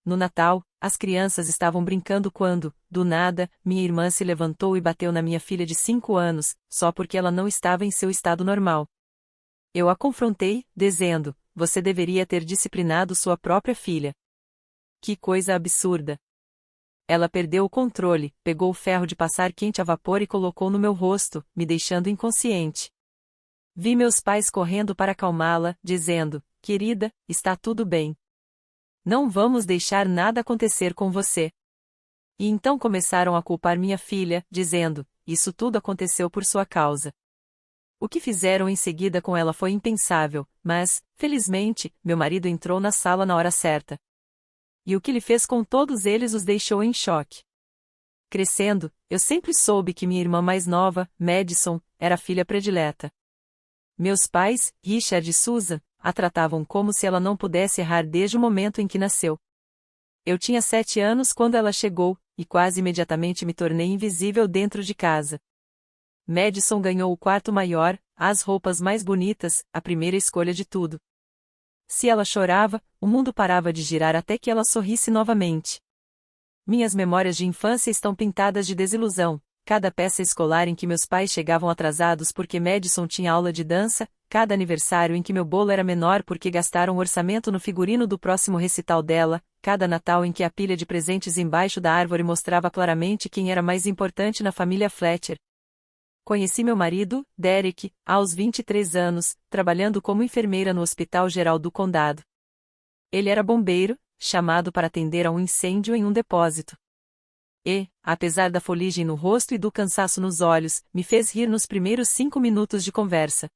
No Natal, as crianças estavam brincando quando, do nada, minha irmã se levantou e bateu na minha filha de 5 anos, só porque ela não estava em seu estado normal. Eu a confrontei, dizendo: você deveria ter disciplinado sua própria filha. Que coisa absurda! Ela perdeu o controle, pegou o ferro de passar quente a vapor e colocou no meu rosto, me deixando inconsciente. Vi meus pais correndo para acalmá-la, dizendo: querida, está tudo bem. Não vamos deixar nada acontecer com você. E então começaram a culpar minha filha, dizendo: isso tudo aconteceu por sua causa. O que fizeram em seguida com ela foi impensável, mas, felizmente, meu marido entrou na sala na hora certa. E o que ele fez com todos eles os deixou em choque. Crescendo, eu sempre soube que minha irmã mais nova, Madison, era a filha predileta. Meus pais, Richard e Susan, a tratavam como se ela não pudesse errar desde o momento em que nasceu. Eu tinha 7 anos quando ela chegou, e quase imediatamente me tornei invisível dentro de casa. Madison ganhou o quarto maior, as roupas mais bonitas, a primeira escolha de tudo. Se ela chorava, o mundo parava de girar até que ela sorrisse novamente. Minhas memórias de infância estão pintadas de desilusão. Cada peça escolar em que meus pais chegavam atrasados porque Madison tinha aula de dança, cada aniversário em que meu bolo era menor porque gastaram orçamento no figurino do próximo recital dela, cada Natal em que a pilha de presentes embaixo da árvore mostrava claramente quem era mais importante na família Fletcher. Conheci meu marido, Derek, aos 23 anos, trabalhando como enfermeira no Hospital Geral do Condado. Ele era bombeiro, chamado para atender a um incêndio em um depósito. E, apesar da fuligem no rosto e do cansaço nos olhos, me fez rir nos primeiros 5 minutos de conversa.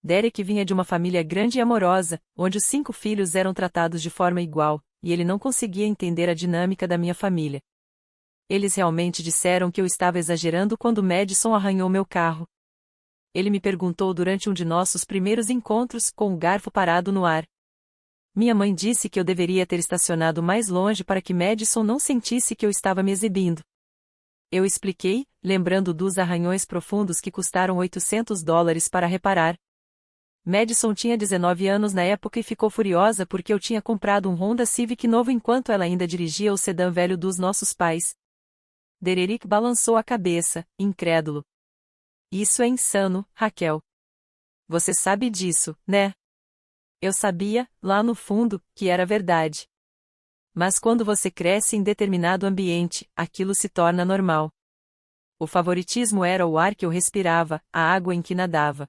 Derek vinha de uma família grande e amorosa, onde os 5 filhos eram tratados de forma igual, e ele não conseguia entender a dinâmica da minha família. Eles realmente disseram que eu estava exagerando quando Madison arranhou meu carro. Ele me perguntou durante um de nossos primeiros encontros, com o garfo parado no ar. Minha mãe disse que eu deveria ter estacionado mais longe para que Madison não sentisse que eu estava me exibindo. Eu expliquei, lembrando dos arranhões profundos que custaram $800 para reparar. Madison tinha 19 anos na época e ficou furiosa porque eu tinha comprado um Honda Civic novo enquanto ela ainda dirigia o sedã velho dos nossos pais. Derek balançou a cabeça, incrédulo. Isso é insano, Raquel. Você sabe disso, né? Eu sabia, lá no fundo, que era verdade. Mas quando você cresce em determinado ambiente, aquilo se torna normal. O favoritismo era o ar que eu respirava, a água em que nadava.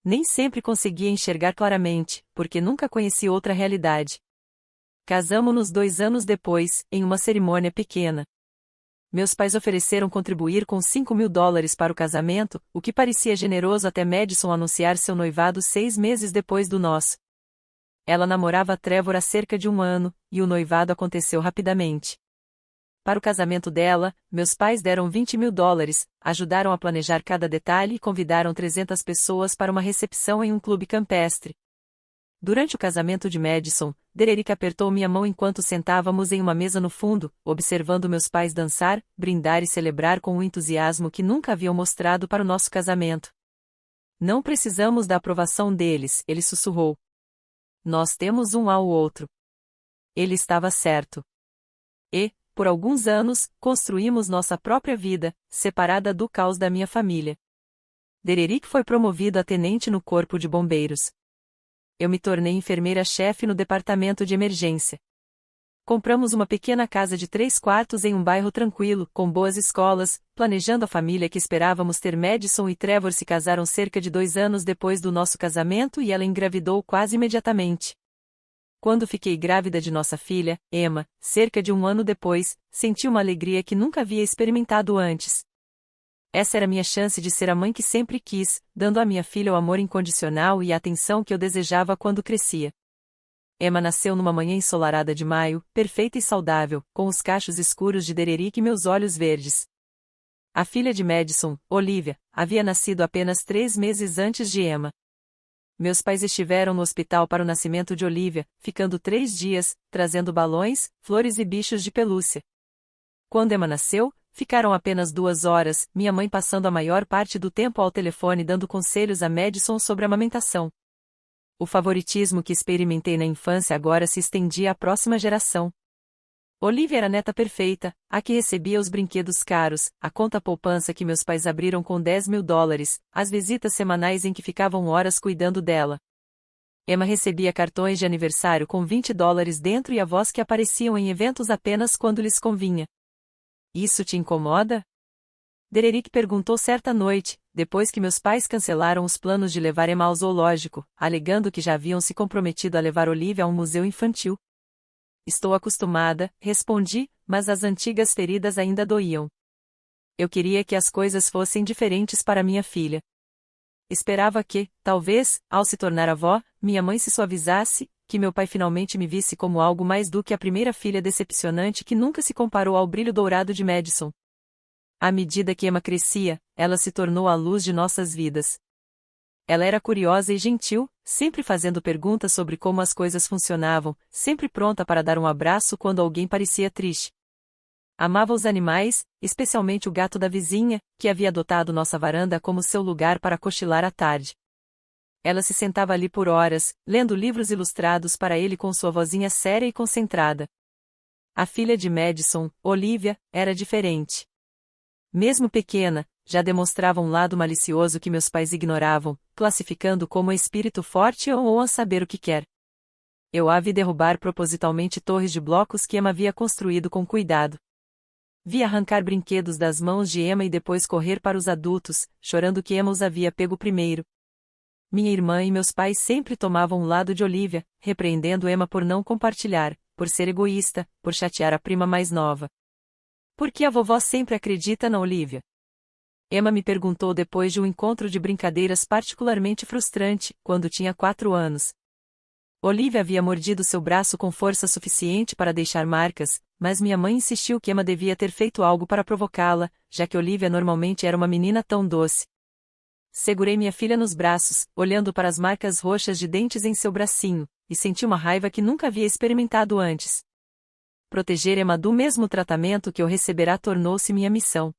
Nem sempre conseguia enxergar claramente, porque nunca conheci outra realidade. Casamo-nos 2 anos depois, em uma cerimônia pequena. Meus pais ofereceram contribuir com $5.000 para o casamento, o que parecia generoso até Madison anunciar seu noivado 6 meses depois do nosso. Ela namorava Trevor há cerca de 1 ano, e o noivado aconteceu rapidamente. Para o casamento dela, meus pais deram $20.000, ajudaram a planejar cada detalhe e convidaram 300 pessoas para uma recepção em um clube campestre. Durante o casamento de Madison, Derek apertou minha mão enquanto sentávamos em uma mesa no fundo, observando meus pais dançar, brindar e celebrar com um entusiasmo que nunca haviam mostrado para o nosso casamento. Não precisamos da aprovação deles, ele sussurrou. Nós temos um ao outro. Ele estava certo. E, por alguns anos, construímos nossa própria vida, separada do caos da minha família. Derek foi promovido a tenente no Corpo de Bombeiros. Eu me tornei enfermeira-chefe no departamento de emergência. Compramos uma pequena casa de 3 quartos em um bairro tranquilo, com boas escolas, planejando a família que esperávamos ter. Madison e Trevor se casaram cerca de 2 anos depois do nosso casamento e ela engravidou quase imediatamente. Quando fiquei grávida de nossa filha, Emma, cerca de 1 ano depois, senti uma alegria que nunca havia experimentado antes. Essa era minha chance de ser a mãe que sempre quis, dando à minha filha o amor incondicional e a atenção que eu desejava quando crescia. Emma nasceu numa manhã ensolarada de maio, perfeita e saudável, com os cachos escuros de Derek e meus olhos verdes. A filha de Madison, Olivia, havia nascido apenas 3 meses antes de Emma. Meus pais estiveram no hospital para o nascimento de Olivia, ficando 3 dias, trazendo balões, flores e bichos de pelúcia. Quando Emma nasceu, ficaram apenas 2 horas, minha mãe passando a maior parte do tempo ao telefone dando conselhos a Madison sobre a amamentação. O favoritismo que experimentei na infância agora se estendia à próxima geração. Olivia era a neta perfeita, a que recebia os brinquedos caros, a conta poupança que meus pais abriram com US$ 10.000, as visitas semanais em que ficavam horas cuidando dela. Emma recebia cartões de aniversário com US$ 20 dentro e avós que apareciam em eventos apenas quando lhes convinha. Isso te incomoda? Dererick perguntou certa noite, depois que meus pais cancelaram os planos de levar Emma ao zoológico, alegando que já haviam se comprometido a levar Olivia a um museu infantil. Estou acostumada, respondi, mas as antigas feridas ainda doíam. Eu queria que as coisas fossem diferentes para minha filha. Esperava que, talvez, ao se tornar avó, minha mãe se suavizasse, que meu pai finalmente me visse como algo mais do que a primeira filha decepcionante que nunca se comparou ao brilho dourado de Madison. À medida que Emma crescia, ela se tornou a luz de nossas vidas. Ela era curiosa e gentil, sempre fazendo perguntas sobre como as coisas funcionavam, sempre pronta para dar um abraço quando alguém parecia triste. Amava os animais, especialmente o gato da vizinha, que havia adotado nossa varanda como seu lugar para cochilar à tarde. Ela se sentava ali por horas, lendo livros ilustrados para ele com sua vozinha séria e concentrada. A filha de Madison, Olivia, era diferente. Mesmo pequena, já demonstrava um lado malicioso que meus pais ignoravam, classificando como espírito forte ou a saber o que quer. Eu a vi derrubar propositalmente torres de blocos que Emma havia construído com cuidado. Vi arrancar brinquedos das mãos de Emma e depois correr para os adultos, chorando que Emma os havia pego primeiro. Minha irmã e meus pais sempre tomavam o lado de Olivia, repreendendo Emma por não compartilhar, por ser egoísta, por chatear a prima mais nova. Por que a vovó sempre acredita na Olivia? Emma me perguntou depois de um encontro de brincadeiras particularmente frustrante, quando tinha 4 anos. Olivia havia mordido seu braço com força suficiente para deixar marcas, mas minha mãe insistiu que Emma devia ter feito algo para provocá-la, já que Olivia normalmente era uma menina tão doce. Segurei minha filha nos braços, olhando para as marcas roxas de dentes em seu bracinho, e senti uma raiva que nunca havia experimentado antes. Proteger Emma do mesmo tratamento que eu receberá tornou-se minha missão.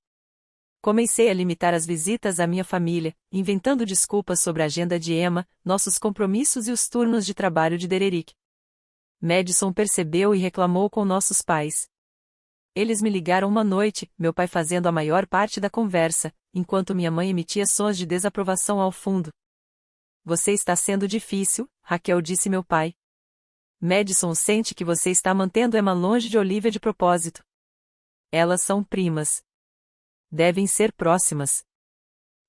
Comecei a limitar as visitas à minha família, inventando desculpas sobre a agenda de Emma, nossos compromissos e os turnos de trabalho de Dererick. Madison percebeu e reclamou com nossos pais. Eles me ligaram uma noite, meu pai fazendo a maior parte da conversa, enquanto minha mãe emitia sons de desaprovação ao fundo. Você está sendo difícil, Raquel, disse meu pai. Madison sente que você está mantendo Emma longe de Olivia de propósito. Elas são primas. Devem ser próximas.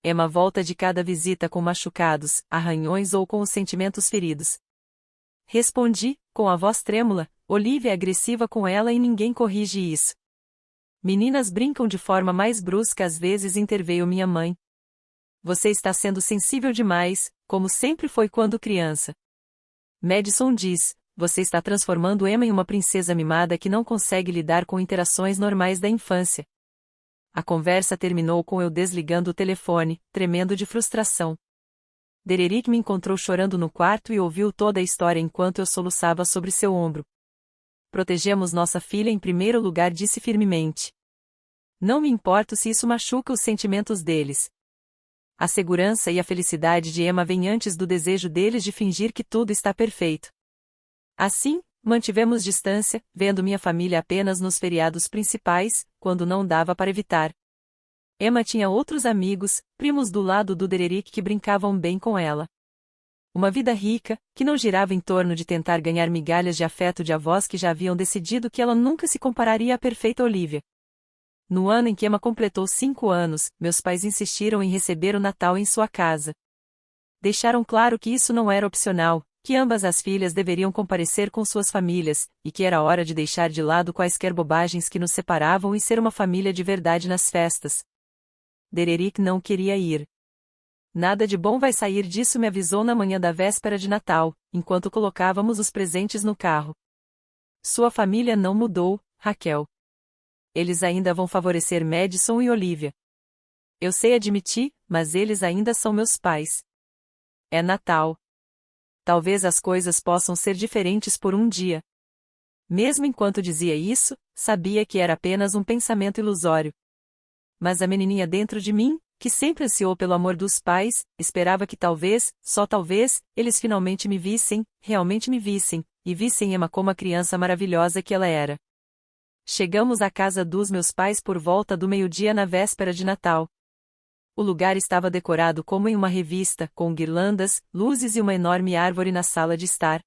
Emma volta de cada visita com machucados, arranhões ou com os sentimentos feridos. Respondi, com a voz trêmula, Olivia é agressiva com ela e ninguém corrige isso. Meninas brincam de forma mais brusca, às vezes interveio minha mãe. Você está sendo sensível demais, como sempre foi quando criança. Madison diz, você está transformando Emma em uma princesa mimada que não consegue lidar com interações normais da infância. A conversa terminou com eu desligando o telefone, tremendo de frustração. Dererick me encontrou chorando no quarto e ouviu toda a história enquanto eu soluçava sobre seu ombro. Protegemos nossa filha em primeiro lugar, disse firmemente. Não me importo se isso machuca os sentimentos deles. A segurança e a felicidade de Emma vêm antes do desejo deles de fingir que tudo está perfeito. Assim, mantivemos distância, vendo minha família apenas nos feriados principais, quando não dava para evitar. Emma tinha outros amigos, primos do lado do Dererick que brincavam bem com ela. Uma vida rica, que não girava em torno de tentar ganhar migalhas de afeto de avós que já haviam decidido que ela nunca se compararia à perfeita Olivia. No ano em que Emma completou 5 anos, meus pais insistiram em receber o Natal em sua casa. Deixaram claro que isso não era opcional, que ambas as filhas deveriam comparecer com suas famílias, e que era hora de deixar de lado quaisquer bobagens que nos separavam e ser uma família de verdade nas festas. Dererick não queria ir. Nada de bom vai sair disso, me avisou na manhã da véspera de Natal, enquanto colocávamos os presentes no carro. Sua família não mudou, Raquel. Eles ainda vão favorecer Madison e Olivia. Eu sei admitir, mas eles ainda são meus pais. É Natal. Talvez as coisas possam ser diferentes por um dia. Mesmo enquanto dizia isso, sabia que era apenas um pensamento ilusório. Mas a menininha dentro de mim, que sempre ansiou pelo amor dos pais, esperava que talvez, só talvez, eles finalmente me vissem, realmente me vissem, e vissem Emma como a criança maravilhosa que ela era. Chegamos à casa dos meus pais por volta do meio-dia na véspera de Natal. O lugar estava decorado como em uma revista, com guirlandas, luzes e uma enorme árvore na sala de estar.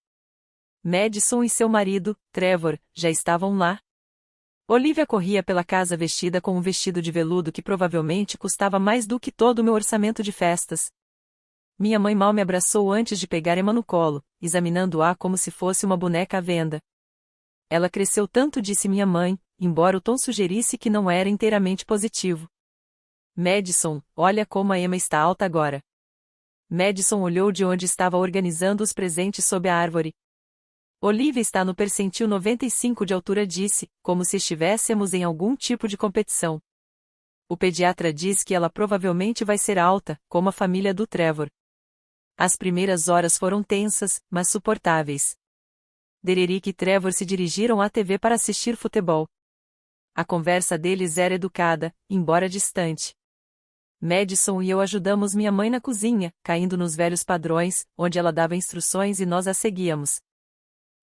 Madison e seu marido, Trevor, já estavam lá. Olivia corria pela casa vestida com um vestido de veludo que provavelmente custava mais do que todo o meu orçamento de festas. Minha mãe mal me abraçou antes de pegar Emma no colo, examinando-a como se fosse uma boneca à venda. Ela cresceu tanto, disse minha mãe, embora o tom sugerisse que não era inteiramente positivo. Madison, olha como a Emma está alta agora. Madison olhou de onde estava organizando os presentes sob a árvore. Olivia está no percentil 95 de altura, disse, como se estivéssemos em algum tipo de competição. O pediatra diz que ela provavelmente vai ser alta, como a família do Trevor. As primeiras horas foram tensas, mas suportáveis. Dererick e Trevor se dirigiram à TV para assistir futebol. A conversa deles era educada, embora distante. Madison e eu ajudamos minha mãe na cozinha, caindo nos velhos padrões, onde ela dava instruções e nós as seguíamos.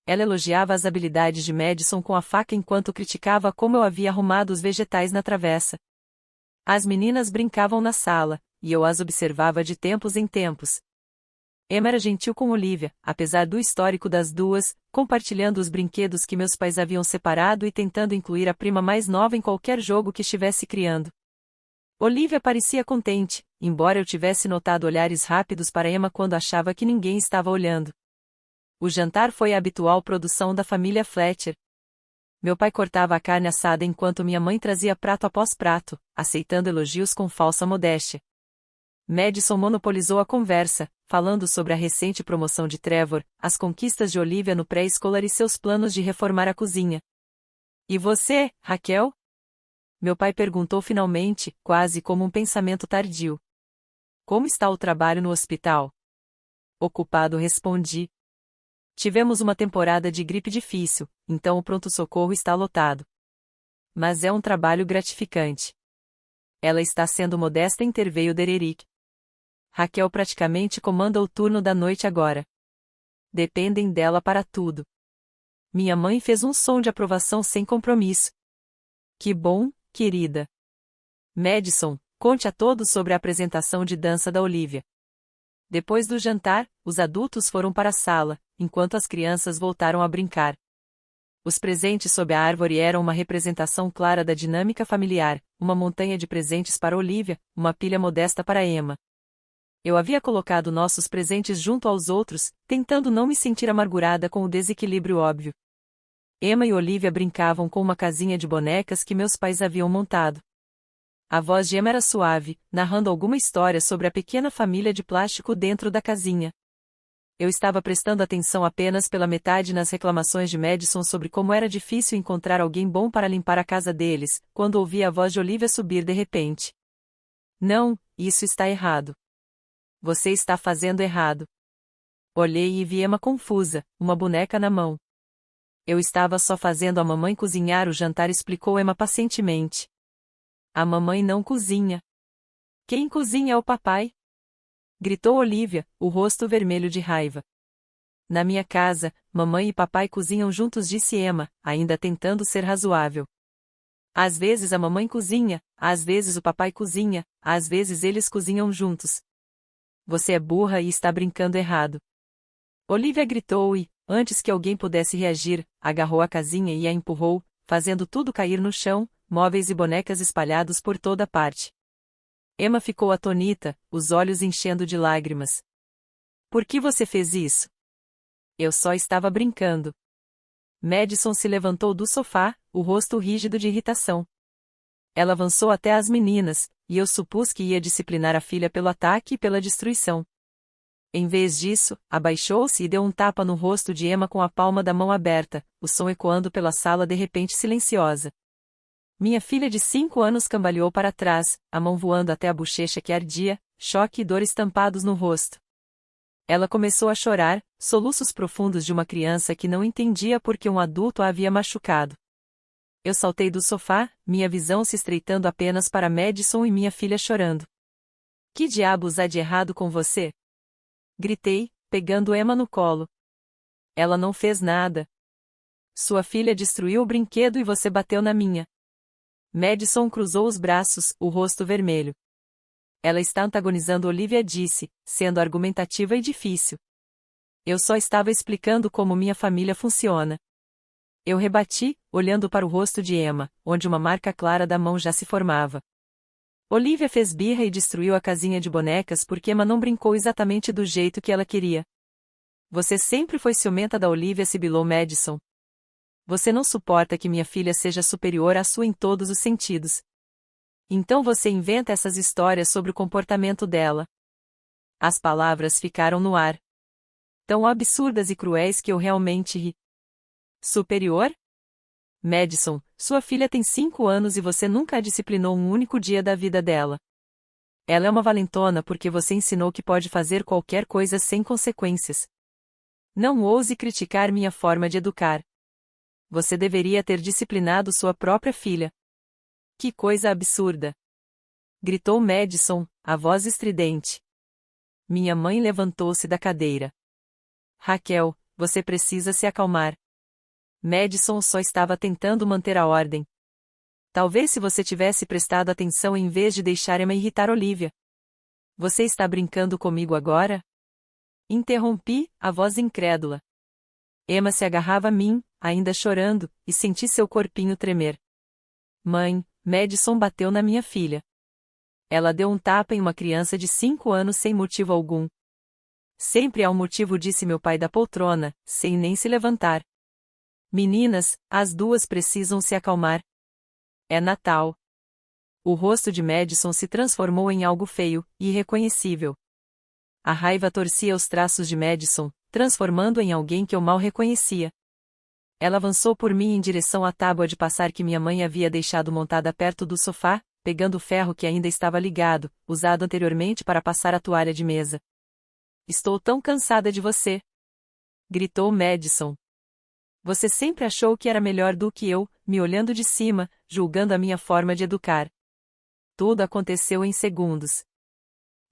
Ela elogiava as habilidades de Madison com a faca enquanto criticava como eu havia arrumado os vegetais na travessa. As meninas brincavam na sala, e eu as observava de tempos em tempos. Emma era gentil com Olivia, apesar do histórico das duas, compartilhando os brinquedos que meus pais haviam separado e tentando incluir a prima mais nova em qualquer jogo que estivesse criando. Olivia parecia contente, embora eu tivesse notado olhares rápidos para Emma quando achava que ninguém estava olhando. O jantar foi a habitual produção da família Fletcher. Meu pai cortava a carne assada enquanto minha mãe trazia prato após prato, aceitando elogios com falsa modéstia. Madison monopolizou a conversa, falando sobre a recente promoção de Trevor, as conquistas de Olivia no pré-escolar e seus planos de reformar a cozinha. E você, Raquel? Meu pai perguntou finalmente, quase como um pensamento tardio. Como está o trabalho no hospital? Ocupado, respondi. Tivemos uma temporada de gripe difícil, então o pronto-socorro está lotado. Mas é um trabalho gratificante. Ela está sendo modesta, interveio Dererick. Raquel praticamente comanda o turno da noite agora. Dependem dela para tudo. Minha mãe fez um som de aprovação sem compromisso. Que bom, querida. Madison, conte a todos sobre a apresentação de dança da Olivia. Depois do jantar, os adultos foram para a sala, enquanto as crianças voltaram a brincar. Os presentes sob a árvore eram uma representação clara da dinâmica familiar, uma montanha de presentes para Olivia, uma pilha modesta para Emma. Eu havia colocado nossos presentes junto aos outros, tentando não me sentir amargurada com o desequilíbrio óbvio. Emma e Olivia brincavam com uma casinha de bonecas que meus pais haviam montado. A voz de Emma era suave, narrando alguma história sobre a pequena família de plástico dentro da casinha. Eu estava prestando atenção apenas pela metade nas reclamações de Madison sobre como era difícil encontrar alguém bom para limpar a casa deles, quando ouvi a voz de Olivia subir de repente. Não, isso está errado. Você está fazendo errado. Olhei e vi Emma confusa, uma boneca na mão. Eu estava só fazendo a mamãe cozinhar o jantar, explicou Emma pacientemente. A mamãe não cozinha. Quem cozinha é o papai? Gritou Olivia, o rosto vermelho de raiva. Na minha casa, mamãe e papai cozinham juntos, disse Emma, ainda tentando ser razoável. Às vezes a mamãe cozinha, às vezes o papai cozinha, às vezes eles cozinham juntos. Você é burra e está brincando errado. Olivia gritou e, antes que alguém pudesse reagir, agarrou a casinha e a empurrou, fazendo tudo cair no chão, móveis e bonecas espalhados por toda parte. Emma ficou atônita, os olhos enchendo de lágrimas. Por que você fez isso? Eu só estava brincando. Madison se levantou do sofá, o rosto rígido de irritação. Ela avançou até as meninas, e eu supus que ia disciplinar a filha pelo ataque e pela destruição. Em vez disso, abaixou-se e deu um tapa no rosto de Emma com a palma da mão aberta, o som ecoando pela sala de repente silenciosa. Minha filha de 5 anos cambaleou para trás, a mão voando até a bochecha que ardia, choque e dor estampados no rosto. Ela começou a chorar, soluços profundos de uma criança que não entendia por que um adulto a havia machucado. Eu saltei do sofá, minha visão se estreitando apenas para Madison e minha filha chorando. Que diabos há de errado com você? Gritei, pegando Emma no colo. Ela não fez nada. Sua filha destruiu o brinquedo e você bateu na minha. Madison cruzou os braços, o rosto vermelho. Ela está antagonizando Olivia, disse, sendo argumentativa e difícil. Eu só estava explicando como minha família funciona. Eu rebati, olhando para o rosto de Emma, onde uma marca clara da mão já se formava. Olivia fez birra e destruiu a casinha de bonecas porque Emma não brincou exatamente do jeito que ela queria. Você sempre foi ciumenta da Olivia, sibilou Madison. Você não suporta que minha filha seja superior à sua em todos os sentidos. Então você inventa essas histórias sobre o comportamento dela. As palavras ficaram no ar. Tão absurdas e cruéis que eu realmente ri. Superior? Madison, sua filha tem 5 anos e você nunca a disciplinou um único dia da vida dela. Ela é uma valentona porque você ensinou que pode fazer qualquer coisa sem consequências. Não ouse criticar minha forma de educar. Você deveria ter disciplinado sua própria filha. Que coisa absurda! Gritou Madison, a voz estridente. Minha mãe levantou-se da cadeira. Raquel, você precisa se acalmar. Madison só estava tentando manter a ordem. Talvez se você tivesse prestado atenção em vez de deixar Emma irritar Olivia. Você está brincando comigo agora? Interrompi, a voz incrédula. Emma se agarrava a mim, ainda chorando, e senti seu corpinho tremer. Mãe, Madison bateu na minha filha. Ela deu um tapa em uma criança de 5 anos sem motivo algum. Sempre há um motivo, disse meu pai da poltrona, sem nem se levantar. Meninas, as duas precisam se acalmar. É Natal. O rosto de Madison se transformou em algo feio, irreconhecível. A raiva torcia os traços de Madison, transformando em alguém que eu mal reconhecia. Ela avançou por mim em direção à tábua de passar que minha mãe havia deixado montada perto do sofá, pegando o ferro que ainda estava ligado, usado anteriormente para passar a toalha de mesa. Estou tão cansada de você! Gritou Madison. Você sempre achou que era melhor do que eu, me olhando de cima, julgando a minha forma de educar. Tudo aconteceu em segundos.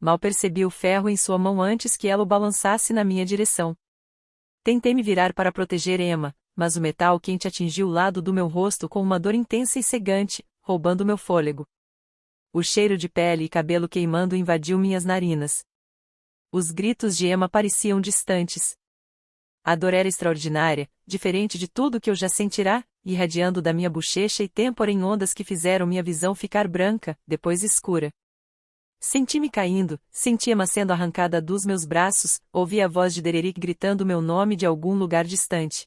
Mal percebi o ferro em sua mão antes que ela o balançasse na minha direção. Tentei me virar para proteger Emma, mas o metal quente atingiu o lado do meu rosto com uma dor intensa e cegante, roubando meu fôlego. O cheiro de pele e cabelo queimando invadiu minhas narinas. Os gritos de Emma pareciam distantes. A dor era extraordinária, diferente de tudo que eu já sentirá, irradiando da minha bochecha e têmpora em ondas que fizeram minha visão ficar branca, depois escura. Senti-me caindo, senti Emma sendo arrancada dos meus braços, ouvi a voz de Dererick gritando meu nome de algum lugar distante.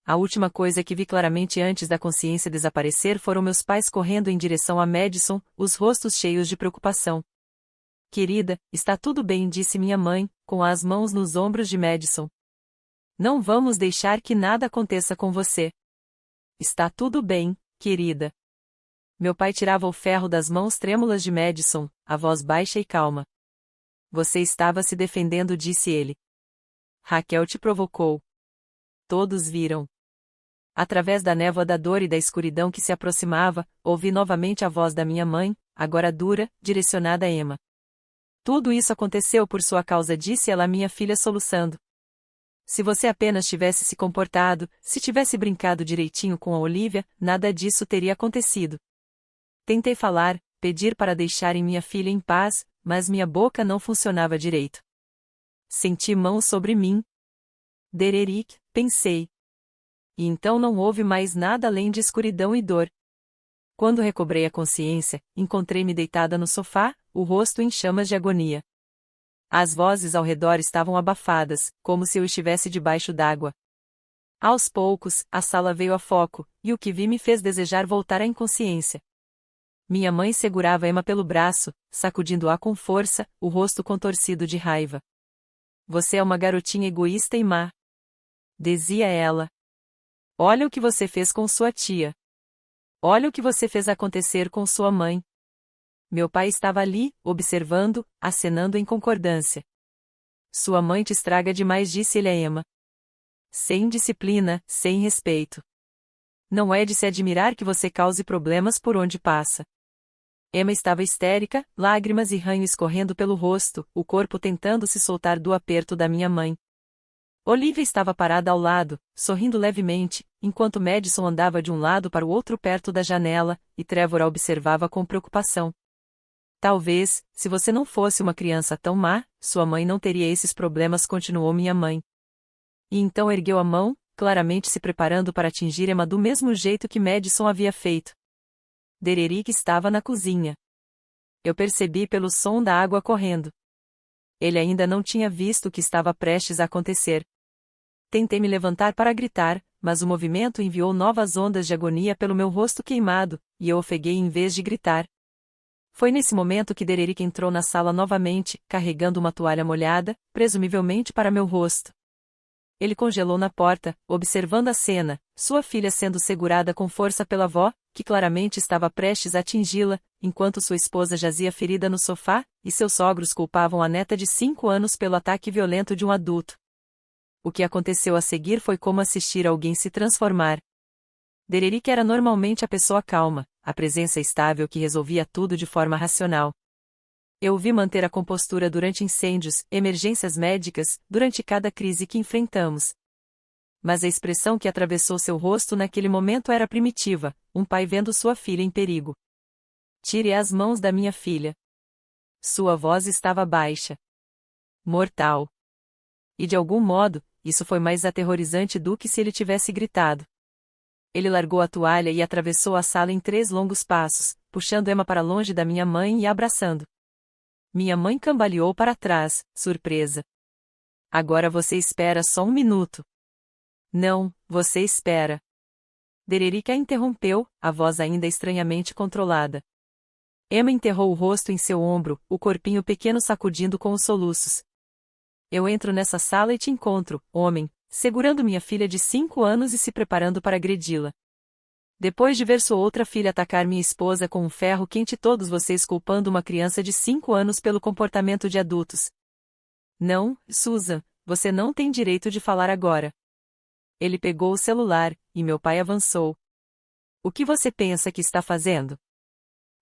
A última coisa que vi claramente antes da consciência desaparecer foram meus pais correndo em direção a Madison, os rostos cheios de preocupação. Querida, está tudo bem, disse minha mãe, com as mãos nos ombros de Madison. Não vamos deixar que nada aconteça com você. Está tudo bem, querida. Meu pai tirava o ferro das mãos trêmulas de Madison, a voz baixa e calma. Você estava se defendendo, disse ele. Raquel te provocou. Todos viram. Através da névoa da dor e da escuridão que se aproximava, ouvi novamente a voz da minha mãe, agora dura, direcionada a Emma. Tudo isso aconteceu por sua causa, disse ela, minha filha soluçando. Se você apenas tivesse se comportado, se tivesse brincado direitinho com a Olivia, nada disso teria acontecido. Tentei falar, pedir para deixarem minha filha em paz, mas minha boca não funcionava direito. Senti mãos sobre mim. Dererick, pensei. E então não houve mais nada além de escuridão e dor. Quando recobrei a consciência, encontrei-me deitada no sofá, o rosto em chamas de agonia. As vozes ao redor estavam abafadas, como se eu estivesse debaixo d'água. Aos poucos, a sala veio a foco, e o que vi me fez desejar voltar à inconsciência. Minha mãe segurava Emma pelo braço, sacudindo-a com força, o rosto contorcido de raiva. Você é uma garotinha egoísta e má. Dizia ela. Olha o que você fez com sua tia. Olha o que você fez acontecer com sua mãe. Meu pai estava ali, observando, acenando em concordância. Sua mãe te estraga demais, disse-lhe a Emma. Sem disciplina, sem respeito. Não é de se admirar que você cause problemas por onde passa. Emma estava histérica, lágrimas e ranho escorrendo pelo rosto, o corpo tentando se soltar do aperto da minha mãe. Olivia estava parada ao lado, sorrindo levemente, enquanto Madison andava de um lado para o outro perto da janela, e Trevor a observava com preocupação. Talvez, se você não fosse uma criança tão má, sua mãe não teria esses problemas, continuou minha mãe. E então ergueu a mão, claramente se preparando para atingir Emma do mesmo jeito que Madison havia feito. Dererick estava na cozinha. Eu percebi pelo som da água correndo. Ele ainda não tinha visto o que estava prestes a acontecer. Tentei me levantar para gritar, mas o movimento enviou novas ondas de agonia pelo meu rosto queimado, e eu ofeguei em vez de gritar. Foi nesse momento que Dererick entrou na sala novamente, carregando uma toalha molhada, presumivelmente para meu rosto. Ele congelou na porta, observando a cena, sua filha sendo segurada com força pela avó, que claramente estava prestes a atingi-la, enquanto sua esposa jazia ferida no sofá, e seus sogros culpavam a neta de 5 anos pelo ataque violento de um adulto. O que aconteceu a seguir foi como assistir alguém se transformar. Dererick era normalmente a pessoa calma, a presença estável que resolvia tudo de forma racional. Eu o vi manter a compostura durante incêndios, emergências médicas, durante cada crise que enfrentamos. Mas a expressão que atravessou seu rosto naquele momento era primitiva, um pai vendo sua filha em perigo. Tire as mãos da minha filha. Sua voz estava baixa. Mortal. E de algum modo, isso foi mais aterrorizante do que se ele tivesse gritado. Ele largou a toalha e atravessou a sala em 3 longos passos, puxando Emma para longe da minha mãe e a abraçando. Minha mãe cambaleou para trás, surpresa. Agora você espera só 1 minuto. Não, você espera. Dererick a interrompeu, a voz ainda estranhamente controlada. Emma enterrou o rosto em seu ombro, o corpinho pequeno sacudindo com os soluços. Eu entro nessa sala e te encontro, homem, segurando minha filha de 5 anos e se preparando para agredi-la. Depois de ver sua outra filha atacar minha esposa com um ferro quente, todos vocês culpando uma criança de 5 anos pelo comportamento de adultos. Não, Susan, você não tem direito de falar agora. Ele pegou o celular, e meu pai avançou. O que você pensa que está fazendo?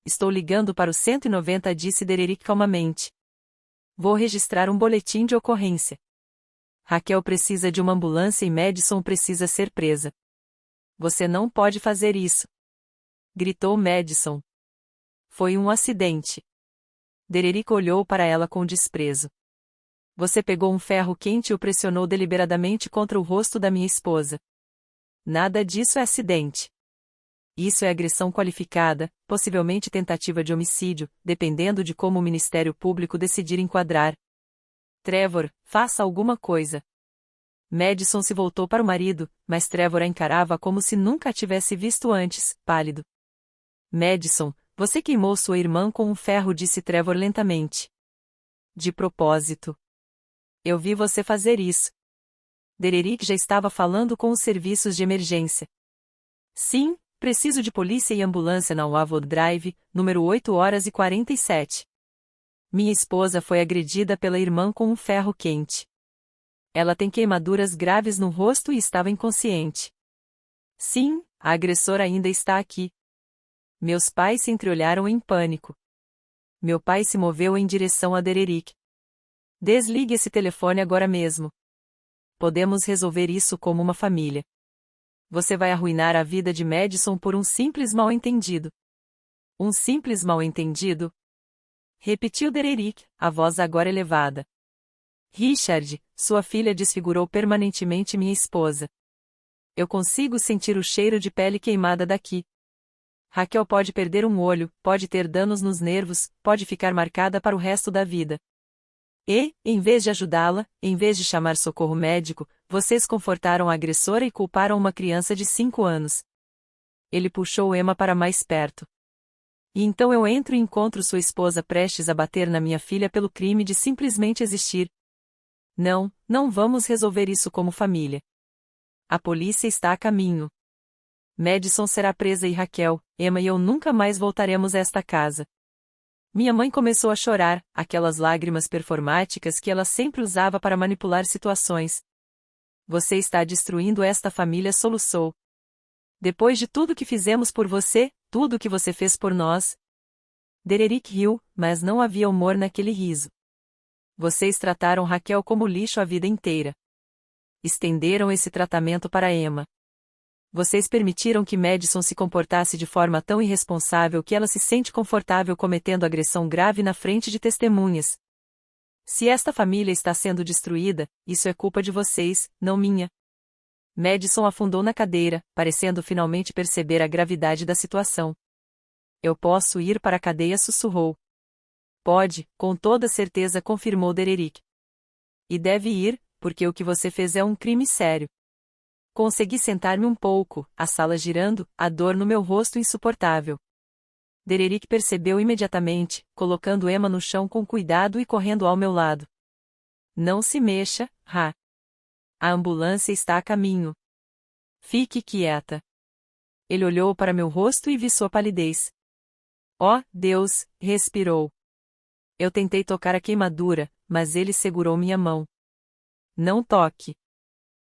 Estou ligando para o 190, disse Dererick calmamente. Vou registrar um boletim de ocorrência. Raquel precisa de uma ambulância e Madison precisa ser presa. Você não pode fazer isso. Gritou Madison. Foi um acidente. Dererick olhou para ela com desprezo. Você pegou um ferro quente e o pressionou deliberadamente contra o rosto da minha esposa. Nada disso é acidente. Isso é agressão qualificada, possivelmente tentativa de homicídio, dependendo de como o Ministério Público decidir enquadrar. Trevor, faça alguma coisa. Madison se voltou para o marido, mas Trevor a encarava como se nunca a tivesse visto antes, pálido. Madison, você queimou sua irmã com um ferro, disse Trevor lentamente. De propósito. Eu vi você fazer isso. Dererick já estava falando com os serviços de emergência. Sim, preciso de polícia e ambulância na Wavod Drive, número 8h47. Minha esposa foi agredida pela irmã com um ferro quente. Ela tem queimaduras graves no rosto e estava inconsciente. Sim, a agressora ainda está aqui. Meus pais se entreolharam em pânico. Meu pai se moveu em direção a Dererick. Desligue esse telefone agora mesmo. Podemos resolver isso como uma família. Você vai arruinar a vida de Madison por um simples mal-entendido. Um simples mal-entendido? Repetiu Dererick, a voz agora elevada. Richard, sua filha desfigurou permanentemente minha esposa. Eu consigo sentir o cheiro de pele queimada daqui. Raquel pode perder um olho, pode ter danos nos nervos, pode ficar marcada para o resto da vida. E, em vez de ajudá-la, em vez de chamar socorro médico, vocês confortaram a agressora e culparam uma criança de 5 anos. Ele puxou Emma para mais perto. E então eu entro e encontro sua esposa prestes a bater na minha filha pelo crime de simplesmente existir. Não, não vamos resolver isso como família. A polícia está a caminho. Madison será presa e Raquel, Emma e eu nunca mais voltaremos a esta casa. Minha mãe começou a chorar, aquelas lágrimas performáticas que ela sempre usava para manipular situações. Você está destruindo esta família, soluçou. Depois de tudo que fizemos por você, tudo que você fez por nós. Dererick riu, mas não havia humor naquele riso. Vocês trataram Raquel como lixo a vida inteira. Estenderam esse tratamento para Emma. Vocês permitiram que Madison se comportasse de forma tão irresponsável que ela se sente confortável cometendo agressão grave na frente de testemunhas. Se esta família está sendo destruída, isso é culpa de vocês, não minha. Madison afundou na cadeira, parecendo finalmente perceber a gravidade da situação. Eu posso ir para a cadeia, sussurrou. Pode, com toda certeza, confirmou Dererick. E deve ir, porque o que você fez é um crime sério. Consegui sentar-me um pouco, a sala girando, a dor no meu rosto insuportável. Dererick percebeu imediatamente, colocando Emma no chão com cuidado e correndo ao meu lado. Não se mexa, Ra. A ambulância está a caminho. Fique quieta. Ele olhou para meu rosto e vi sua palidez. Oh, Deus, respirou. Eu tentei tocar a queimadura, mas ele segurou minha mão. Não toque.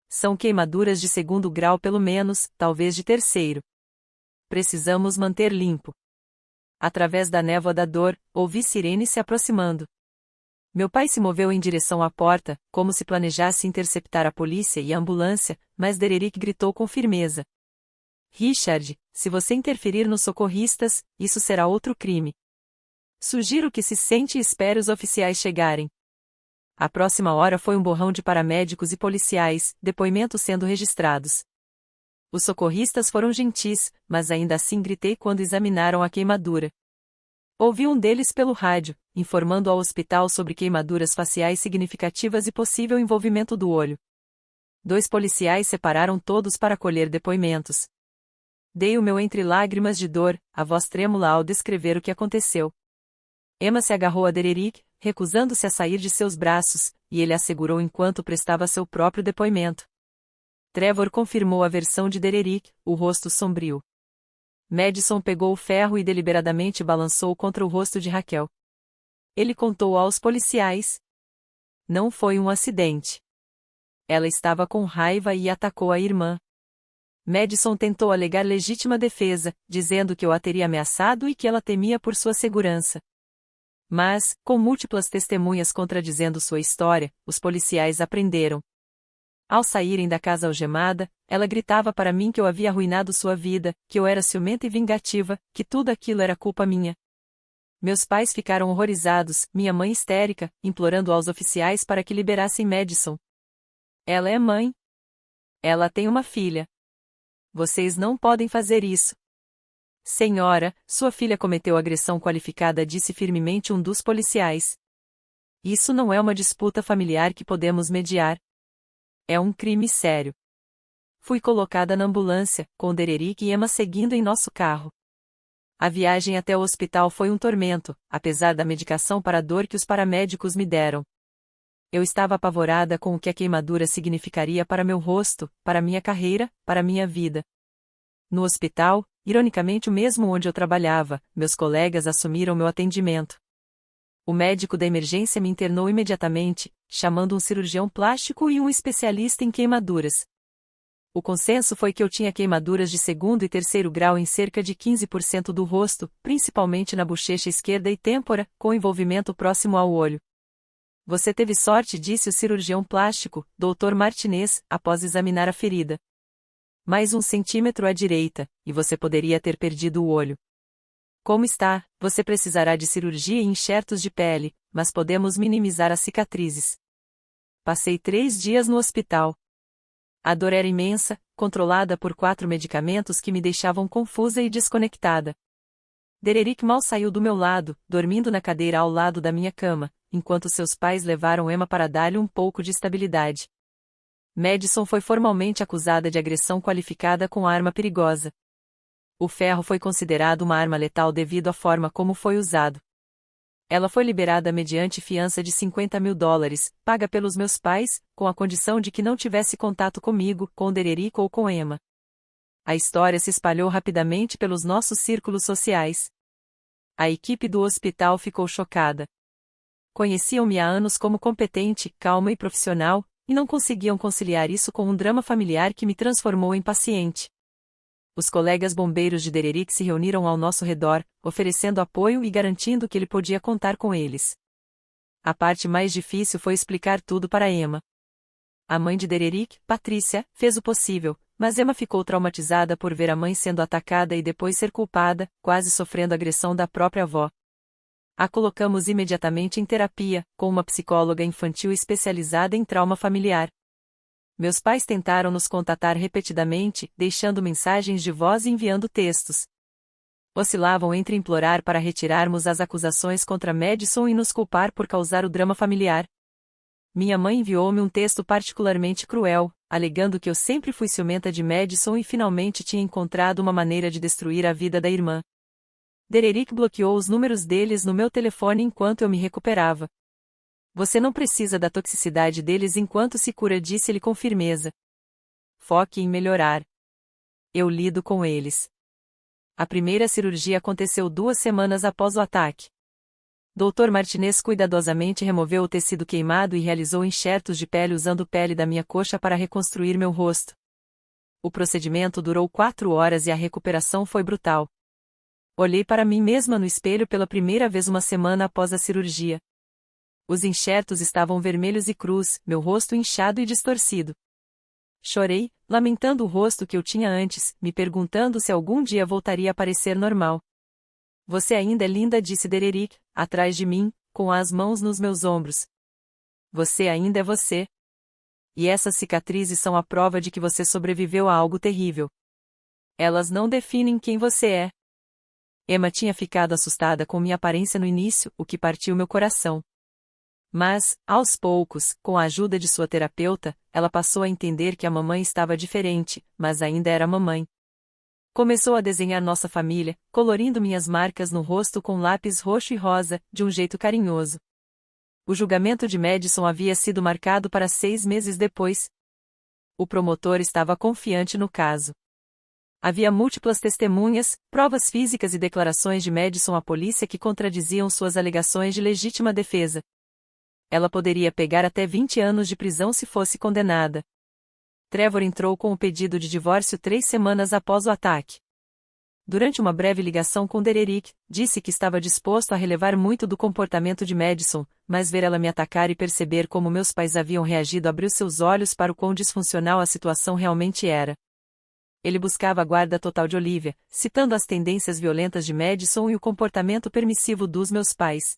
São queimaduras de 2º grau pelo menos, talvez de 3º. Precisamos manter limpo. Através da névoa da dor, ouvi sirenes se aproximando. Meu pai se moveu em direção à porta, como se planejasse interceptar a polícia e a ambulância, mas Dererick gritou com firmeza. Richard, se você interferir nos socorristas, isso será outro crime. Sugiro que se sente e espere os oficiais chegarem. A próxima hora foi um borrão de paramédicos e policiais, depoimentos sendo registrados. Os socorristas foram gentis, mas ainda assim gritei quando examinaram a queimadura. Ouvi um deles pelo rádio, informando ao hospital sobre queimaduras faciais significativas e possível envolvimento do olho. 2 policiais separaram todos para colher depoimentos. Dei o meu entre lágrimas de dor, a voz trêmula ao descrever o que aconteceu. Emma se agarrou a Dererick, recusando-se a sair de seus braços, e ele a segurou enquanto prestava seu próprio depoimento. Trevor confirmou a versão de Dererick, o rosto sombrio. Madison pegou o ferro e deliberadamente balançou contra o rosto de Raquel. Ele contou aos policiais. Não foi um acidente. Ela estava com raiva e atacou a irmã. Madison tentou alegar legítima defesa, dizendo que eu a teria ameaçado e que ela temia por sua segurança. Mas, com múltiplas testemunhas contradizendo sua história, os policiais aprenderam. Ao saírem da casa algemada, ela gritava para mim que eu havia arruinado sua vida, que eu era ciumenta e vingativa, que tudo aquilo era culpa minha. Meus pais ficaram horrorizados, minha mãe histérica, implorando aos oficiais para que liberassem Madison. Ela é mãe. Ela tem uma filha. Vocês não podem fazer isso. Senhora, sua filha cometeu agressão qualificada, disse firmemente um dos policiais. Isso não é uma disputa familiar que podemos mediar. É um crime sério. Fui colocada na ambulância, com Dererick e Emma seguindo em nosso carro. A viagem até o hospital foi um tormento, apesar da medicação para a dor que os paramédicos me deram. Eu estava apavorada com o que a queimadura significaria para meu rosto, para minha carreira, para minha vida. No hospital, ironicamente o mesmo onde eu trabalhava, meus colegas assumiram meu atendimento. O médico da emergência me internou imediatamente, chamando um cirurgião plástico e um especialista em queimaduras. O consenso foi que eu tinha queimaduras de 2º e 3º grau em cerca de 15% do rosto, principalmente na bochecha esquerda e têmpora, com envolvimento próximo ao olho. Você teve sorte, disse o cirurgião plástico, Dr. Martinez, após examinar a ferida. Mais 1 centímetro à direita, e você poderia ter perdido o olho. Como está, você precisará de cirurgia e enxertos de pele, mas podemos minimizar as cicatrizes. Passei 3 dias no hospital. A dor era imensa, controlada por 4 medicamentos que me deixavam confusa e desconectada. Dererick mal saiu do meu lado, dormindo na cadeira ao lado da minha cama, enquanto seus pais levaram Emma para dar-lhe um pouco de estabilidade. Madison foi formalmente acusada de agressão qualificada com arma perigosa. O ferro foi considerado uma arma letal devido à forma como foi usado. Ela foi liberada mediante fiança de $50.000, paga pelos meus pais, com a condição de que não tivesse contato comigo, com Dererick ou com Emma. A história se espalhou rapidamente pelos nossos círculos sociais. A equipe do hospital ficou chocada. Conheciam-me há anos como competente, calma e profissional, e não conseguiam conciliar isso com um drama familiar que me transformou em paciente. Os colegas bombeiros de Dererick se reuniram ao nosso redor, oferecendo apoio e garantindo que ele podia contar com eles. A parte mais difícil foi explicar tudo para Emma. A mãe de Dererick, Patrícia, fez o possível, mas Emma ficou traumatizada por ver a mãe sendo atacada e depois ser culpada, quase sofrendo agressão da própria avó. A colocamos imediatamente em terapia, com uma psicóloga infantil especializada em trauma familiar. Meus pais tentaram nos contatar repetidamente, deixando mensagens de voz e enviando textos. Oscilavam entre implorar para retirarmos as acusações contra Madison e nos culpar por causar o drama familiar. Minha mãe enviou-me um texto particularmente cruel, alegando que eu sempre fui ciumenta de Madison e finalmente tinha encontrado uma maneira de destruir a vida da irmã. Dererick bloqueou os números deles no meu telefone enquanto eu me recuperava. Você não precisa da toxicidade deles enquanto se cura, disse-lhe com firmeza. Foque em melhorar. Eu lido com eles. A primeira cirurgia aconteceu 2 semanas após o ataque. Dr. Martinez cuidadosamente removeu o tecido queimado e realizou enxertos de pele usando pele da minha coxa para reconstruir meu rosto. O procedimento durou 4 horas e a recuperação foi brutal. Olhei para mim mesma no espelho pela primeira vez uma semana após a cirurgia. Os enxertos estavam vermelhos e crus, meu rosto inchado e distorcido. Chorei, lamentando o rosto que eu tinha antes, me perguntando se algum dia voltaria a parecer normal. Você ainda é linda, disse Dererick, atrás de mim, com as mãos nos meus ombros. Você ainda é você. E essas cicatrizes são a prova de que você sobreviveu a algo terrível. Elas não definem quem você é. Emma tinha ficado assustada com minha aparência no início, o que partiu meu coração. Mas, aos poucos, com a ajuda de sua terapeuta, ela passou a entender que a mamãe estava diferente, mas ainda era mamãe. Começou a desenhar nossa família, colorindo minhas marcas no rosto com lápis roxo e rosa, de um jeito carinhoso. O julgamento de Madison havia sido marcado para 6 meses depois. O promotor estava confiante no caso. Havia múltiplas testemunhas, provas físicas e declarações de Madison à polícia que contradiziam suas alegações de legítima defesa. Ela poderia pegar até 20 anos de prisão se fosse condenada. Trevor entrou com o pedido de divórcio 3 semanas após o ataque. Durante uma breve ligação com Dererick, disse que estava disposto a relevar muito do comportamento de Madison, mas ver ela me atacar e perceber como meus pais haviam reagido abriu seus olhos para o quão disfuncional a situação realmente era. Ele buscava a guarda total de Olivia, citando as tendências violentas de Madison e o comportamento permissivo dos meus pais.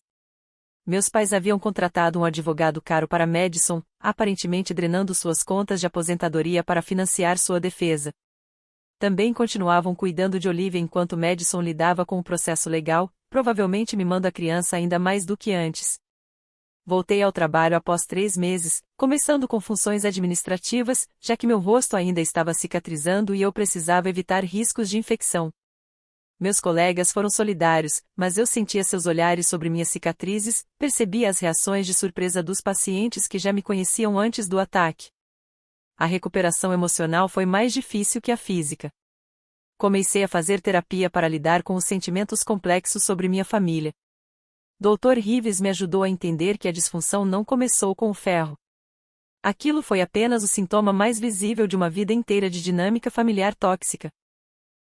Meus pais haviam contratado um advogado caro para Madison, aparentemente drenando suas contas de aposentadoria para financiar sua defesa. Também continuavam cuidando de Olivia enquanto Madison lidava com o processo legal, provavelmente mimando a criança ainda mais do que antes. Voltei ao trabalho após 3 meses, começando com funções administrativas, já que meu rosto ainda estava cicatrizando e eu precisava evitar riscos de infecção. Meus colegas foram solidários, mas eu sentia seus olhares sobre minhas cicatrizes, percebia as reações de surpresa dos pacientes que já me conheciam antes do ataque. A recuperação emocional foi mais difícil que a física. Comecei a fazer terapia para lidar com os sentimentos complexos sobre minha família. Dr. Reeves me ajudou a entender que a disfunção não começou com o ferro. Aquilo foi apenas o sintoma mais visível de uma vida inteira de dinâmica familiar tóxica.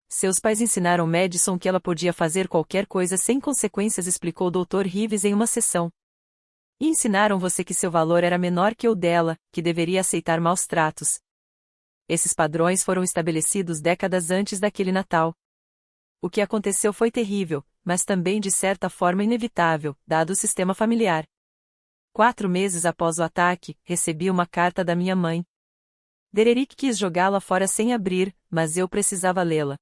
Seus pais ensinaram Madison que ela podia fazer qualquer coisa sem consequências, explicou Dr. Reeves em uma sessão. E ensinaram você que seu valor era menor que o dela, que deveria aceitar maus tratos. Esses padrões foram estabelecidos décadas antes daquele Natal. O que aconteceu foi terrível, mas também de certa forma inevitável, dado o sistema familiar. 4 meses após o ataque, recebi uma carta da minha mãe. Dererick quis jogá-la fora sem abrir, mas eu precisava lê-la.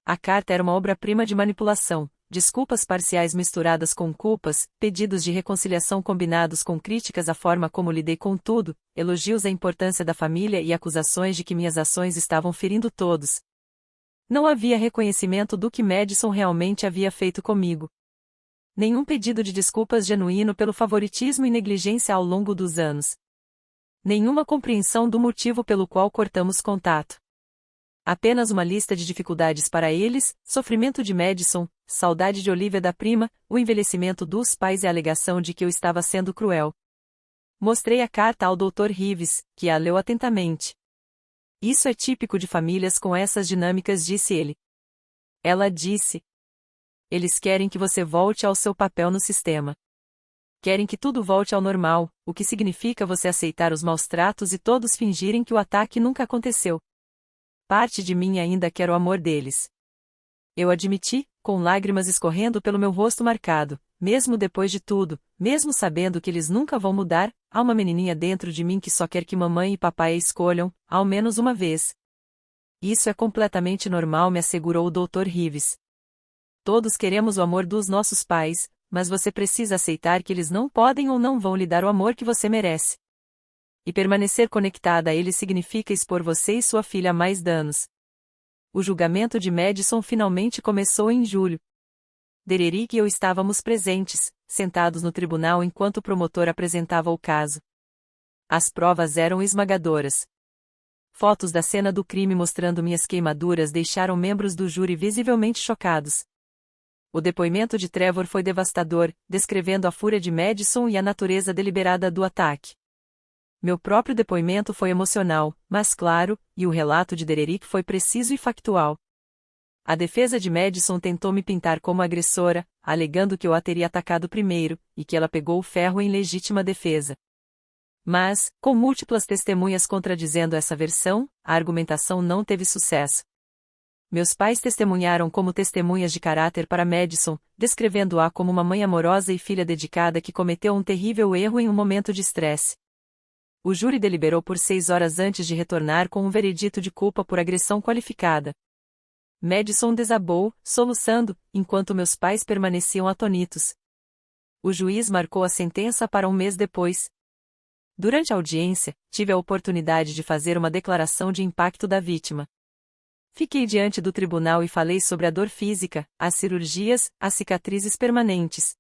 A carta era uma obra-prima de manipulação, desculpas parciais misturadas com culpas, pedidos de reconciliação combinados com críticas à forma como lidei com tudo, elogios à importância da família e acusações de que minhas ações estavam ferindo todos. Não havia reconhecimento do que Madison realmente havia feito comigo. Nenhum pedido de desculpas genuíno pelo favoritismo e negligência ao longo dos anos. Nenhuma compreensão do motivo pelo qual cortamos contato. Apenas uma lista de dificuldades para eles, sofrimento de Madison, saudade de Olivia da prima, o envelhecimento dos pais e a alegação de que eu estava sendo cruel. Mostrei a carta ao Dr. Reeves, que a leu atentamente. Isso é típico de famílias com essas dinâmicas, disse ele. Ela disse. Eles querem que você volte ao seu papel no sistema. Querem que tudo volte ao normal, o que significa você aceitar os maus tratos e todos fingirem que o ataque nunca aconteceu. Parte de mim ainda quer o amor deles. Eu admiti, com lágrimas escorrendo pelo meu rosto marcado, mesmo depois de tudo, mesmo sabendo que eles nunca vão mudar, há uma menininha dentro de mim que só quer que mamãe e papai a escolham, ao menos uma vez. Isso é completamente normal, me assegurou o Dr. Rives. Todos queremos o amor dos nossos pais, mas você precisa aceitar que eles não podem ou não vão lhe dar o amor que você merece. E permanecer conectada a eles significa expor você e sua filha a mais danos. O julgamento de Madison finalmente começou em julho. Dererick e eu estávamos presentes, sentados no tribunal enquanto o promotor apresentava o caso. As provas eram esmagadoras. Fotos da cena do crime mostrando minhas queimaduras deixaram membros do júri visivelmente chocados. O depoimento de Trevor foi devastador, descrevendo a fúria de Madison e a natureza deliberada do ataque. Meu próprio depoimento foi emocional, mas claro, e o relato de Dererick foi preciso e factual. A defesa de Madison tentou me pintar como agressora, alegando que eu a teria atacado primeiro, e que ela pegou o ferro em legítima defesa. Mas, com múltiplas testemunhas contradizendo essa versão, a argumentação não teve sucesso. Meus pais testemunharam como testemunhas de caráter para Madison, descrevendo-a como uma mãe amorosa e filha dedicada que cometeu um terrível erro em um momento de estresse. O júri deliberou por 6 horas antes de retornar com um veredito de culpa por agressão qualificada. Madison desabou, soluçando, enquanto meus pais permaneciam atônitos. O juiz marcou a sentença para um mês depois. Durante a audiência, tive a oportunidade de fazer uma declaração de impacto da vítima. Fiquei diante do tribunal e falei sobre a dor física, as cirurgias, as cicatrizes permanentes.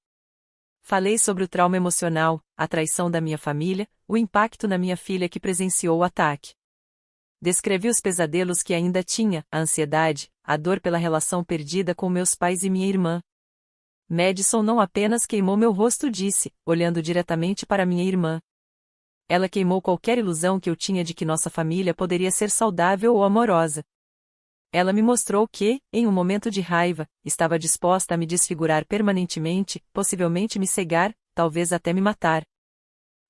Falei sobre o trauma emocional, a traição da minha família, o impacto na minha filha que presenciou o ataque. Descrevi os pesadelos que ainda tinha, a ansiedade, a dor pela relação perdida com meus pais e minha irmã. Madison não apenas queimou meu rosto, disse, olhando diretamente para minha irmã. Ela queimou qualquer ilusão que eu tinha de que nossa família poderia ser saudável ou amorosa. Ela me mostrou que, em um momento de raiva, estava disposta a me desfigurar permanentemente, possivelmente me cegar, talvez até me matar.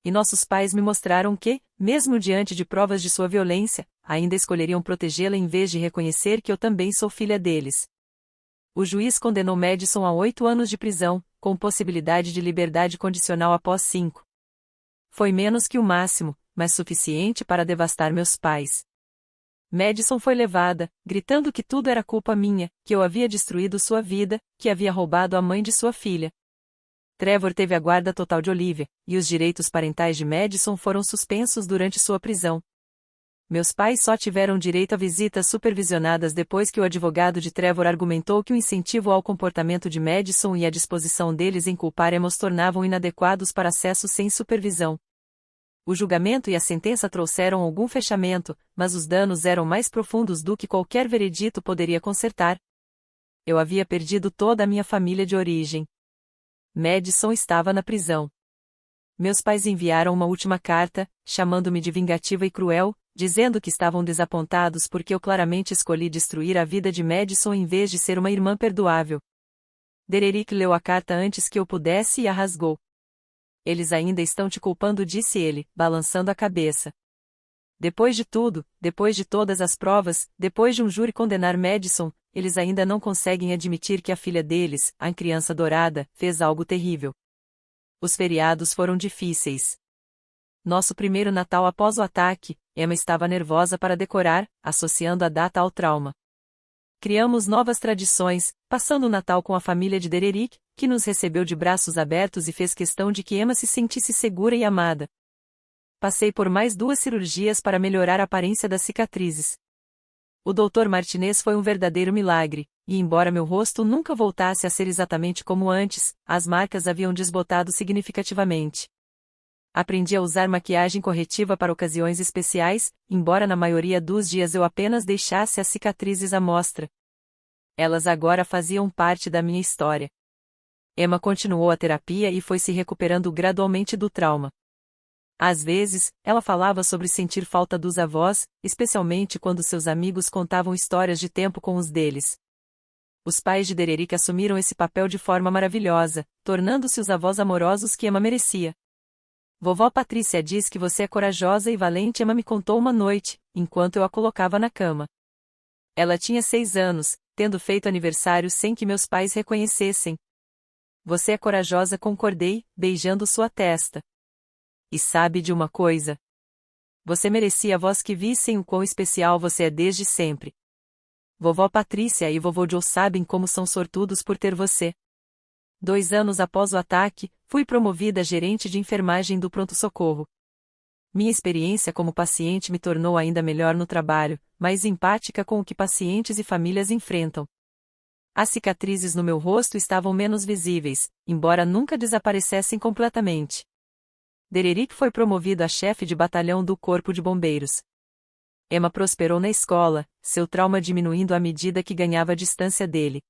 E nossos pais me mostraram que, mesmo diante de provas de sua violência, ainda escolheriam protegê-la em vez de reconhecer que eu também sou filha deles. O juiz condenou Madison a 8 anos de prisão, com possibilidade de liberdade condicional após 5. Foi menos que o máximo, mas suficiente para devastar meus pais. Madison foi levada, gritando que tudo era culpa minha, que eu havia destruído sua vida, que havia roubado a mãe de sua filha. Trevor teve a guarda total de Olivia, e os direitos parentais de Madison foram suspensos durante sua prisão. Meus pais só tiveram direito a visitas supervisionadas depois que o advogado de Trevor argumentou que o incentivo ao comportamento de Madison e a disposição deles em culpar os tornavam inadequados para acesso sem supervisão. O julgamento e a sentença trouxeram algum fechamento, mas os danos eram mais profundos do que qualquer veredito poderia consertar. Eu havia perdido toda a minha família de origem. Madison estava na prisão. Meus pais enviaram uma última carta, chamando-me de vingativa e cruel, dizendo que estavam desapontados porque eu claramente escolhi destruir a vida de Madison em vez de ser uma irmã perdoável. Dererick leu a carta antes que eu pudesse e a rasgou. Eles ainda estão te culpando, disse ele, balançando a cabeça. Depois de tudo, depois de todas as provas, depois de um júri condenar Madison, eles ainda não conseguem admitir que a filha deles, a criança dourada, fez algo terrível. Os feriados foram difíceis. Nosso primeiro Natal após o ataque, Emma estava nervosa para decorar, associando a data ao trauma. Criamos novas tradições, passando o Natal com a família de Dererick, que nos recebeu de braços abertos e fez questão de que Emma se sentisse segura e amada. Passei por mais 2 cirurgias para melhorar a aparência das cicatrizes. O Dr. Martinez foi um verdadeiro milagre, e embora meu rosto nunca voltasse a ser exatamente como antes, as marcas haviam desbotado significativamente. Aprendi a usar maquiagem corretiva para ocasiões especiais, embora na maioria dos dias eu apenas deixasse as cicatrizes à mostra. Elas agora faziam parte da minha história. Emma continuou a terapia e foi se recuperando gradualmente do trauma. Às vezes, ela falava sobre sentir falta dos avós, especialmente quando seus amigos contavam histórias de tempo com os deles. Os pais de Dererick assumiram esse papel de forma maravilhosa, tornando-se os avós amorosos que Emma merecia. Vovó Patrícia diz que você é corajosa e valente, Emma me contou uma noite, enquanto eu a colocava na cama. Ela tinha 6 anos, tendo feito aniversário sem que meus pais reconhecessem. Você é corajosa, concordei, beijando sua testa. E sabe de uma coisa? Você merecia avós que vissem o quão especial você é desde sempre. Vovó Patrícia e vovô Joe sabem como são sortudos por ter você. 2 anos após o ataque, fui promovida a gerente de enfermagem do pronto-socorro. Minha experiência como paciente me tornou ainda melhor no trabalho, mais empática com o que pacientes e famílias enfrentam. As cicatrizes no meu rosto estavam menos visíveis, embora nunca desaparecessem completamente. Dererick foi promovido a chefe de batalhão do Corpo de Bombeiros. Emma prosperou na escola, seu trauma diminuindo à medida que ganhava distância dele.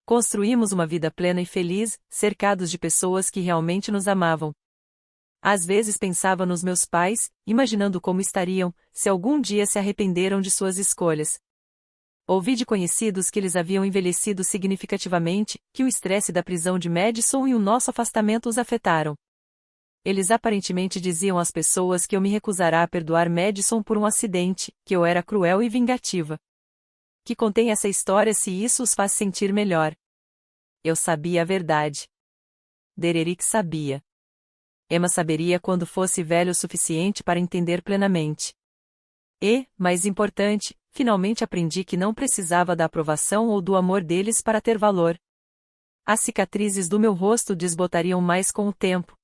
Construímos uma vida plena e feliz, cercados de pessoas que realmente nos amavam. Às vezes pensava nos meus pais, imaginando como estariam, se algum dia se arrependeram de suas escolhas. Ouvi de conhecidos que eles haviam envelhecido significativamente, que o estresse da prisão de Madison e o nosso afastamento os afetaram. Eles aparentemente diziam às pessoas que eu me recusara a perdoar Madison por um acidente, que eu era cruel e vingativa. Que contém essa história se isso os faz sentir melhor. Eu sabia a verdade. Dererick sabia. Emma saberia quando fosse velho o suficiente para entender plenamente. E, mais importante, finalmente aprendi que não precisava da aprovação ou do amor deles para ter valor. As cicatrizes do meu rosto desbotariam mais com o tempo.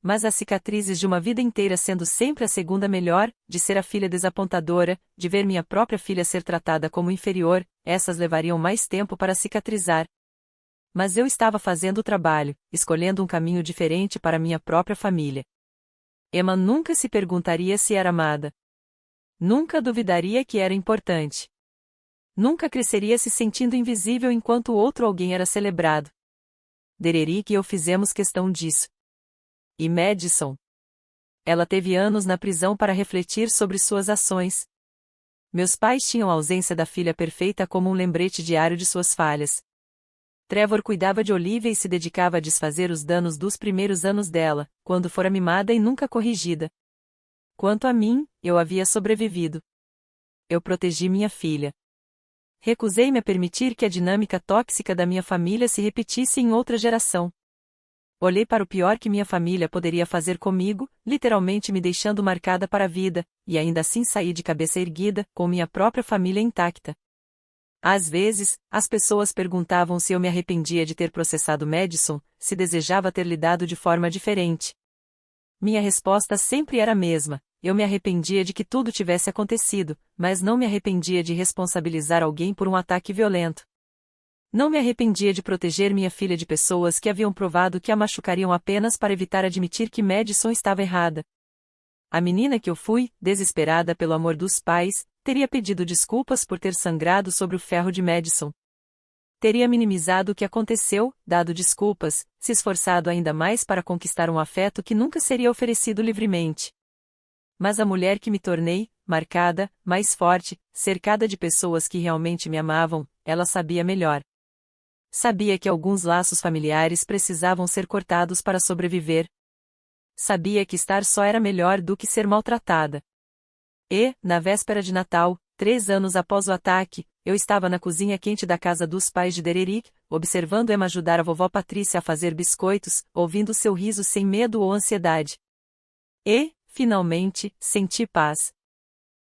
Mas as cicatrizes de uma vida inteira sendo sempre a segunda melhor, de ser a filha desapontadora, de ver minha própria filha ser tratada como inferior, essas levariam mais tempo para cicatrizar. Mas eu estava fazendo o trabalho, escolhendo um caminho diferente para minha própria família. Emma nunca se perguntaria se era amada. Nunca duvidaria que era importante. Nunca cresceria se sentindo invisível enquanto outro alguém era celebrado. Dererick e eu fizemos questão disso. E Madison? Ela teve anos na prisão para refletir sobre suas ações. Meus pais tinham a ausência da filha perfeita como um lembrete diário de suas falhas. Trevor cuidava de Olivia e se dedicava a desfazer os danos dos primeiros anos dela, quando fora mimada e nunca corrigida. Quanto a mim, eu havia sobrevivido. Eu protegi minha filha. Recusei-me a permitir que a dinâmica tóxica da minha família se repetisse em outra geração. Olhei para o pior que minha família poderia fazer comigo, literalmente me deixando marcada para a vida, e ainda assim saí de cabeça erguida, com minha própria família intacta. Às vezes, as pessoas perguntavam se eu me arrependia de ter processado Madison, se desejava ter lidado de forma diferente. Minha resposta sempre era a mesma: eu me arrependia de que tudo tivesse acontecido, mas não me arrependia de responsabilizar alguém por um ataque violento. Não me arrependia de proteger minha filha de pessoas que haviam provado que a machucariam apenas para evitar admitir que Madison estava errada. A menina que eu fui, desesperada pelo amor dos pais, teria pedido desculpas por ter sangrado sobre o ferro de Madison. Teria minimizado o que aconteceu, dado desculpas, se esforçado ainda mais para conquistar um afeto que nunca seria oferecido livremente. Mas a mulher que me tornei, marcada, mais forte, cercada de pessoas que realmente me amavam, ela sabia melhor. Sabia que alguns laços familiares precisavam ser cortados para sobreviver. Sabia que estar só era melhor do que ser maltratada. E, na véspera de Natal, 3 anos após o ataque, eu estava na cozinha quente da casa dos pais de Dererick, observando Emma ajudar a vovó Patrícia a fazer biscoitos, ouvindo seu riso sem medo ou ansiedade. E, finalmente, senti paz.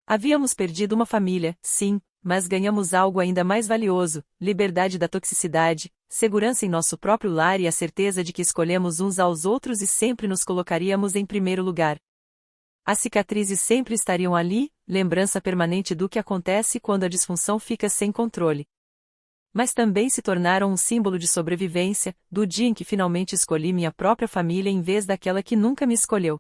Havíamos perdido uma família, sim, mas ganhamos algo ainda mais valioso: liberdade da toxicidade, segurança em nosso próprio lar e a certeza de que escolhemos uns aos outros e sempre nos colocaríamos em primeiro lugar. As cicatrizes sempre estariam ali, lembrança permanente do que acontece quando a disfunção fica sem controle. Mas também se tornaram um símbolo de sobrevivência, do dia em que finalmente escolhi minha própria família em vez daquela que nunca me escolheu.